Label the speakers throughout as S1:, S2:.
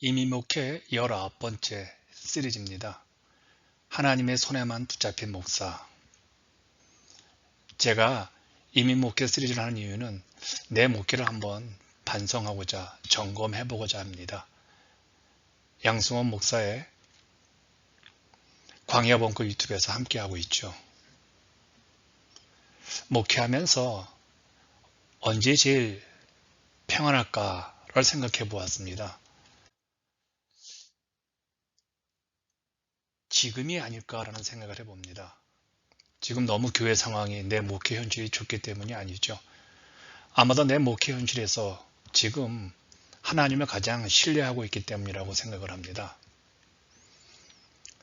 S1: 이미 목회 19번째 시리즈입니다. 하나님의 손에만 붙잡힌 목사. 제가 이미 목회 시리즈를 하는 이유는 내 목회를 한번 반성하고자 점검해보고자 합니다. 양승원 목사의 광야본고 유튜브에서 함께하고 있죠. 목회하면서 언제 제일 평안할까를 생각해 보았습니다. 지금이 아닐까라는 생각을 해봅니다. 지금 너무 교회 상황이 내 목회 현실이 좋기 때문이 아니죠. 아마도 내 목회 현실에서 지금 하나님을 가장 신뢰하고 있기 때문이라고 생각을 합니다.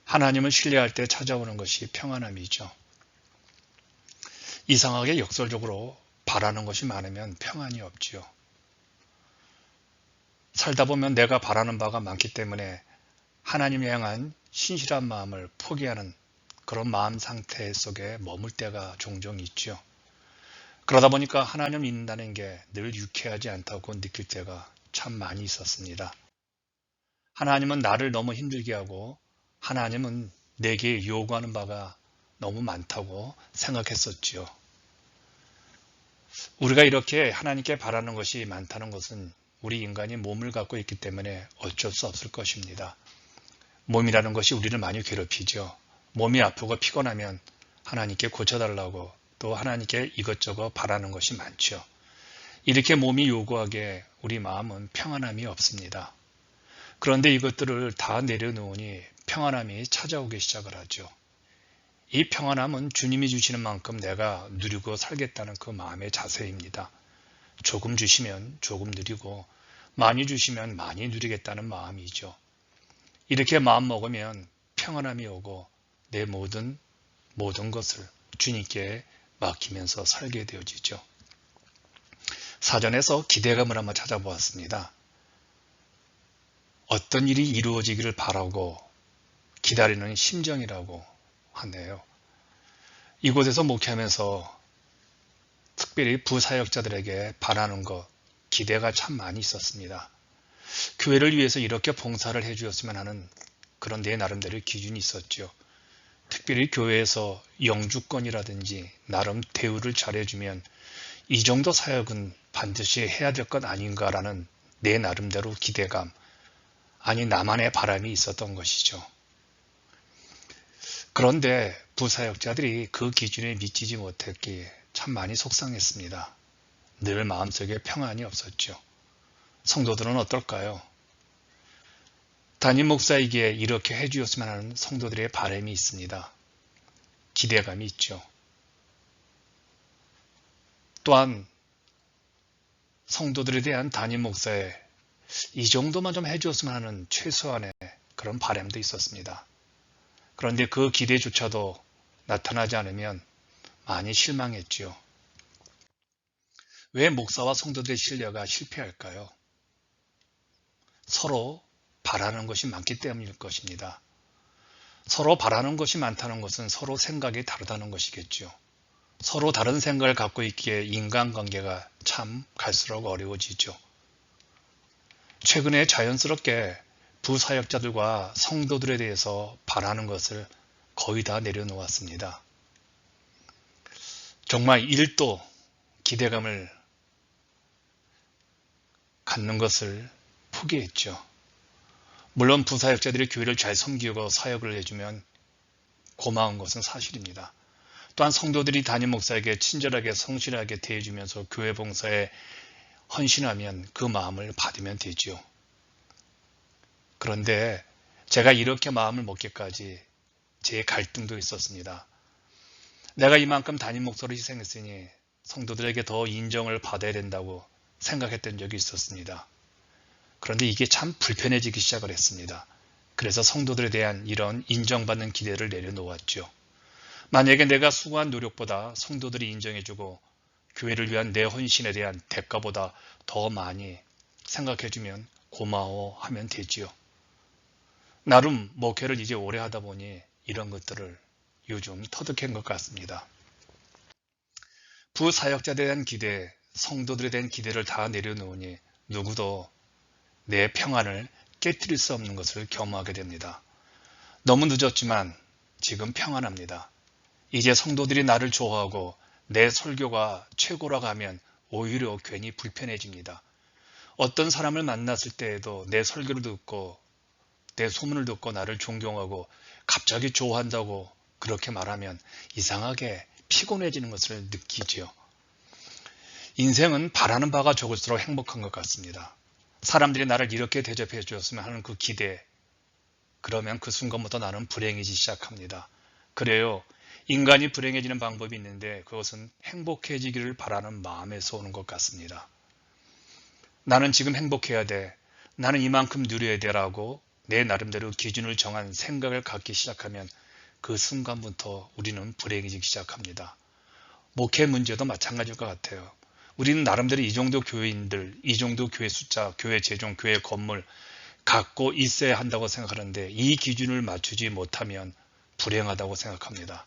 S1: 하나님을 신뢰할 때 찾아오는 것이 평안함이죠. 이상하게 역설적으로 바라는 것이 많으면 평안이 없지요. 살다 보면 내가 바라는 바가 많기 때문에 하나님을 향한 신실한 마음을 포기하는 그런 마음 상태 속에 머물 때가 종종 있죠. 그러다 보니까 하나님을 믿는다는 게 늘 유쾌하지 않다고 느낄 때가 참 많이 있었습니다. 하나님은 나를 너무 힘들게 하고 하나님은 내게 요구하는 바가 너무 많다고 생각했었지요. 우리가 이렇게 하나님께 바라는 것이 많다는 것은 우리 인간이 몸을 갖고 있기 때문에 어쩔 수 없을 것입니다. 몸이라는 것이 우리를 많이 괴롭히죠. 몸이 아프고 피곤하면 하나님께 고쳐달라고 또 하나님께 이것저것 바라는 것이 많죠. 이렇게 몸이 요구하기에 우리 마음은 평안함이 없습니다. 그런데 이것들을 다 내려놓으니 평안함이 찾아오기 시작을 하죠. 이 평안함은 주님이 주시는 만큼 내가 누리고 살겠다는 그 마음의 자세입니다. 조금 주시면 조금 누리고 많이 주시면 많이 누리겠다는 마음이죠. 이렇게 마음 먹으면 평안함이 오고 내 모든 것을 주님께 맡기면서 살게 되어지죠. 사전에서 기대감을 한번 찾아보았습니다. 어떤 일이 이루어지기를 바라고 기다리는 심정이라고 하네요. 이곳에서 목회하면서 특별히 부사역자들에게 바라는 것, 기대가 참 많이 있었습니다. 교회를 위해서 이렇게 봉사를 해주었으면 하는 그런 내 나름대로의 기준이 있었죠. 특별히 교회에서 영주권이라든지 나름 대우를 잘해주면 이 정도 사역은 반드시 해야 될 것 아닌가라는 내 나름대로 기대감, 아니 나만의 바람이 있었던 것이죠. 그런데 부사역자들이 그 기준에 미치지 못했기에 참 많이 속상했습니다. 늘 마음속에 평안이 없었죠. 성도들은 어떨까요? 담임 목사에게 이렇게 해주었으면 하는 성도들의 바람이 있습니다. 기대감이 있죠. 또한 성도들에 대한 담임 목사에 이 정도만 좀 해주었으면 하는 최소한의 그런 바람도 있었습니다. 그런데 그 기대조차도 나타나지 않으면 많이 실망했지요. 왜 목사와 성도들의 신뢰가 실패할까요? 서로 바라는 것이 많기 때문일 것입니다. 서로 바라는 것이 많다는 것은 서로 생각이 다르다는 것이겠죠. 서로 다른 생각을 갖고 있기에 인간관계가 참 갈수록 어려워지죠. 최근에 자연스럽게 부사역자들과 성도들에 대해서 바라는 것을 거의 다 내려놓았습니다. 정말 1도 기대감을 갖는 것을 포기했죠. 물론 부사역자들이 교회를 잘 섬기고 사역을 해주면 고마운 것은 사실입니다. 또한 성도들이 담임 목사에게 친절하게 성실하게 대해주면서 교회 봉사에 헌신하면 그 마음을 받으면 되지요. 그런데 제가 이렇게 마음을 먹기까지 제 갈등도 있었습니다. 내가 이만큼 담임 목사로 희생했으니 성도들에게 더 인정을 받아야 된다고 생각했던 적이 있었습니다. 그런데 이게 참 불편해지기 시작을 했습니다. 그래서 성도들에 대한 이런 인정받는 기대를 내려놓았죠. 만약에 내가 수고한 노력보다 성도들이 인정해주고 교회를 위한 내 헌신에 대한 대가보다 더 많이 생각해주면 고마워하면 되지요. 나름 목회를 이제 오래 하다 보니 이런 것들을 요즘 터득한 것 같습니다. 부사역자들에 대한 기대, 성도들에 대한 기대를 다 내려놓으니 누구도 내 평안을 깨뜨릴 수 없는 것을 겸허하게 됩니다. 너무 늦었지만 지금 평안합니다. 이제 성도들이 나를 좋아하고 내 설교가 최고라고 하면 오히려 괜히 불편해집니다. 어떤 사람을 만났을 때에도 내 설교를 듣고 내 소문을 듣고 나를 존경하고 갑자기 좋아한다고 그렇게 말하면 이상하게 피곤해지는 것을 느끼지요. 인생은 바라는 바가 적을수록 행복한 것 같습니다. 사람들이 나를 이렇게 대접해 주었으면 하는 그 기대, 그러면 그 순간부터 나는 불행해지기 시작합니다. 그래요. 인간이 불행해지는 방법이 있는데 그것은 행복해지기를 바라는 마음에서 오는 것 같습니다. 나는 지금 행복해야 돼. 나는 이만큼 누려야 돼라고 내 나름대로 기준을 정한 생각을 갖기 시작하면 그 순간부터 우리는 불행해지기 시작합니다. 목회 문제도 마찬가지일 것 같아요. 우리는 나름대로 이 정도 교회인들, 이 정도 교회 숫자, 교회 재종, 교회 건물 갖고 있어야 한다고 생각하는데 이 기준을 맞추지 못하면 불행하다고 생각합니다.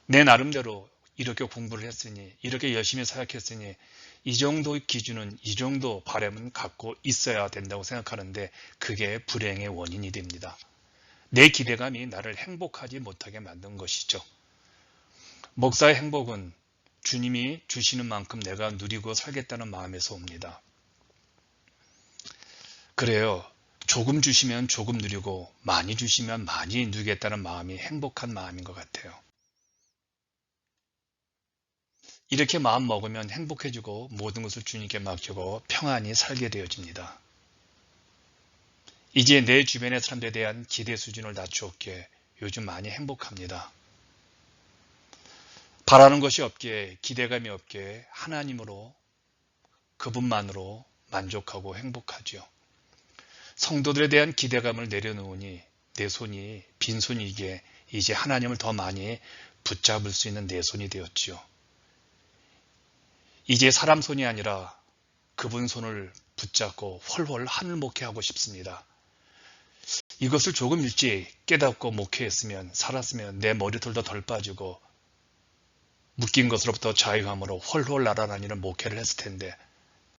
S1: 내 나름대로 이렇게 공부를 했으니, 이렇게 열심히 사역했으니 이 정도 기준은, 이 정도 바람은 갖고 있어야 된다고 생각하는데 그게 불행의 원인이 됩니다. 내 기대감이 나를 행복하지 못하게 만든 것이죠. 목사의 행복은 주님이 주시는 만큼 내가 누리고 살겠다는 마음에서 옵니다. 그래요. 조금 주시면 조금 누리고 많이 주시면 많이 누리겠다는 마음이 행복한 마음인 것 같아요. 이렇게 마음 먹으면 행복해지고 모든 것을 주님께 맡기고 평안히 살게 되어집니다. 이제 내 주변의 사람들에 대한 기대 수준을 낮추었기에 요즘 많이 행복합니다. 바라는 것이 없기에, 기대감이 없기에 하나님으로, 그분만으로 만족하고 행복하지요. 성도들에 대한 기대감을 내려놓으니 내 손이 빈손이기에 이제 하나님을 더 많이 붙잡을 수 있는 내 손이 되었지요. 이제 사람 손이 아니라 그분 손을 붙잡고 훨훨 하늘 목회하고 싶습니다. 이것을 조금 일찍 깨닫고 목회했으면, 살았으면 내 머리털도 덜 빠지고 묶인 것으로부터 자유함으로 훨훨 날아다니는 목회를 했을 텐데